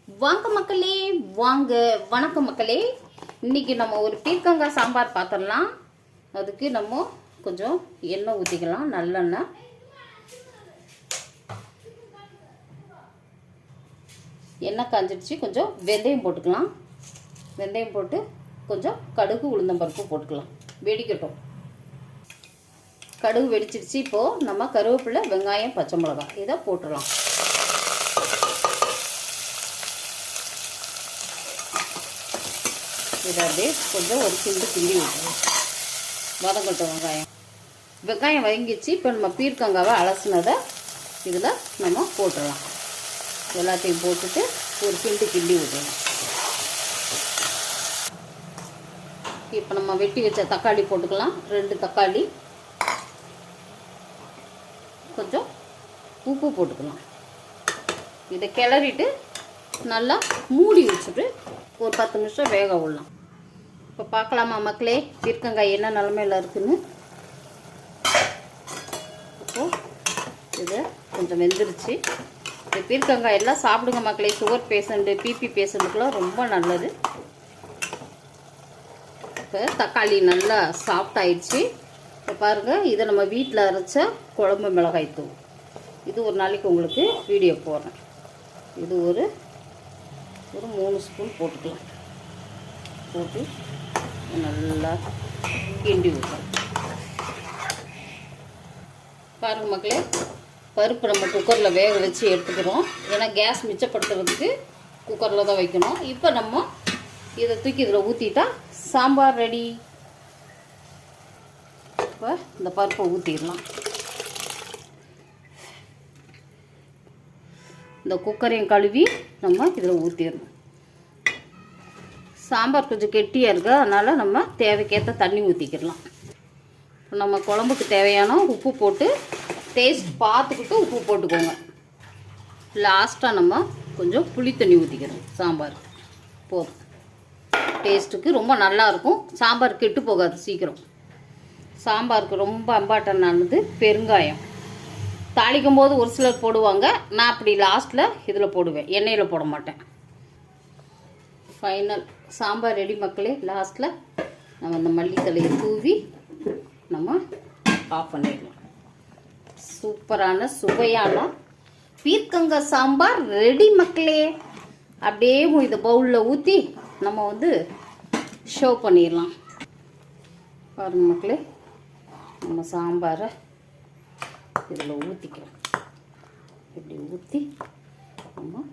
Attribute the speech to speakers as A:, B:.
A: வாங்க மக்களே, வாங்க. வணக்கம் மக்களே. இன்னைக்கு நம்ம ஒரு பீர்க்கங்காய் சாம்பார் பார்த்துடலாம். அதுக்கு நம்ம கொஞ்சம் எண்ணெய் ஊற்றிக்கலாம், நல்லெண்ணெய். எண்ணெய் காஞ்சிடுச்சு, கொஞ்சம் வெந்தயம் போட்டுக்கலாம். வெந்தயம் போட்டு கொஞ்சம் கடுகு உளுந்தம்பருப்பு போட்டுக்கலாம், வெடிக்கட்டும். கடுகு வெடிச்சிடுச்சு. இப்போது நம்ம கருவேப்பிலை, வெங்காயம், பச்சை மிளகாய் இதை போட்டுடலாம். இதை அப்படியே கொஞ்சம் ஒரு கிண்டி விட்டுருவோம், வதங்கட்டும். வெங்காயம் வதங்கிச்சு. இப்போ நம்ம பீர்க்கங்காவை அலசினதை இதில் நம்ம போட்டுடலாம். எல்லாத்தையும் போட்டுட்டு ஒரு கிண்டி விட்டுருவோம். இப்போ நம்ம வெட்டி வச்ச தக்காளி போட்டுக்கலாம், 2 தக்காளி. கொஞ்சம் உப்பு போட்டுக்கலாம். இதை கிளறிட்டு நல்லா மூடி வச்சுட்டு ஒரு 10 நிமிஷம் வேக விடலாம். இப்போ பார்க்கலாமா மக்களே, பீர்க்கங்காய் என்ன நிலமையில் இருக்குன்னு. இப்போது இது கொஞ்சம் வெந்துருச்சு. இந்த பீர்க்கங்காய் எல்லாம் சாப்பிடுங்க மக்களே. சுகர் பேஷண்ட்டு, பிபி பேஷண்ட்டுக்கெலாம் ரொம்ப நல்லது. இப்போ தக்காளி நல்லா சாஃப்ட் ஆயிடுச்சு. இப்போ பாருங்கள், இதை நம்ம வீட்டில் அரைச்ச குழம்பு மிளகாய் தூள். இது ஒரு நாளைக்கு உங்களுக்கு வீடியோ போடுறேன். இது ஒரு 3 ஸ்பூன் போட்டுக்கலாம். போட்டு நல்லா கிண்டி விட்டுறோம். பாருங்கள் மக்களே, பருப்பு நம்ம குக்கரில் வேக வச்சு எடுத்துக்கிறோம். ஏன்னா கேஸ் மிச்சப்படுத்துறதுக்கு குக்கரில் தான் வைக்கணும். இப்போ நம்ம இதை தூக்கி இதில் ஊற்றிட்டா சாம்பார் ரெடி. இப்போ இந்த பருப்பை ஊற்றிடலாம். இந்த குக்கரையும் கழுவி நம்ம இதில் ஊற்றிடணும். சாம்பார் கொஞ்சம் கெட்டியாக இருக்குது, அதனால் நம்ம தேவைக்கேற்ற தண்ணி ஊற்றிக்கிடலாம். நம்ம குழம்புக்கு தேவையான உப்பு போட்டு டேஸ்ட் பார்த்துக்கிட்டு உப்பு போட்டுக்கோங்க. லாஸ்ட்டாக நம்ம கொஞ்சம் புளி தண்ணி ஊற்றிக்கிறோம். சாம்பார் போதும். டேஸ்ட்டுக்கு ரொம்ப நல்லாயிருக்கும். சாம்பார் கெட்டு போகாது சீக்கிரம். சாம்பாருக்கு ரொம்ப இம்பார்ட்டன்டானது பெருங்காயம். தாளிக்கும் போது ஒரு சிலர் போடுவாங்க, நான் அப்படி லாஸ்ட்டில் இதில் போடுவேன், எண்ணெயில் போட மாட்டேன். ஃபைனல் சாம்பார் ரெடி மக்களே. லாஸ்ட்டில் நம்ம இந்த மல்லித்தலையை தூவி நம்ம ஆஃப் பண்ணிடலாம். சூப்பரான சுவையான பீர்க்கங்காய் சாம்பார் ரெடி மக்களே. அப்படியே இந்த பவுலில் ஊற்றி நம்ம ஷோ பண்ணிடலாம். பாருங்க மக்களே, நம்ம சாம்பாரை இதில் ஊற்றிக்கலாம். இப்படி ஊற்றி நம்ம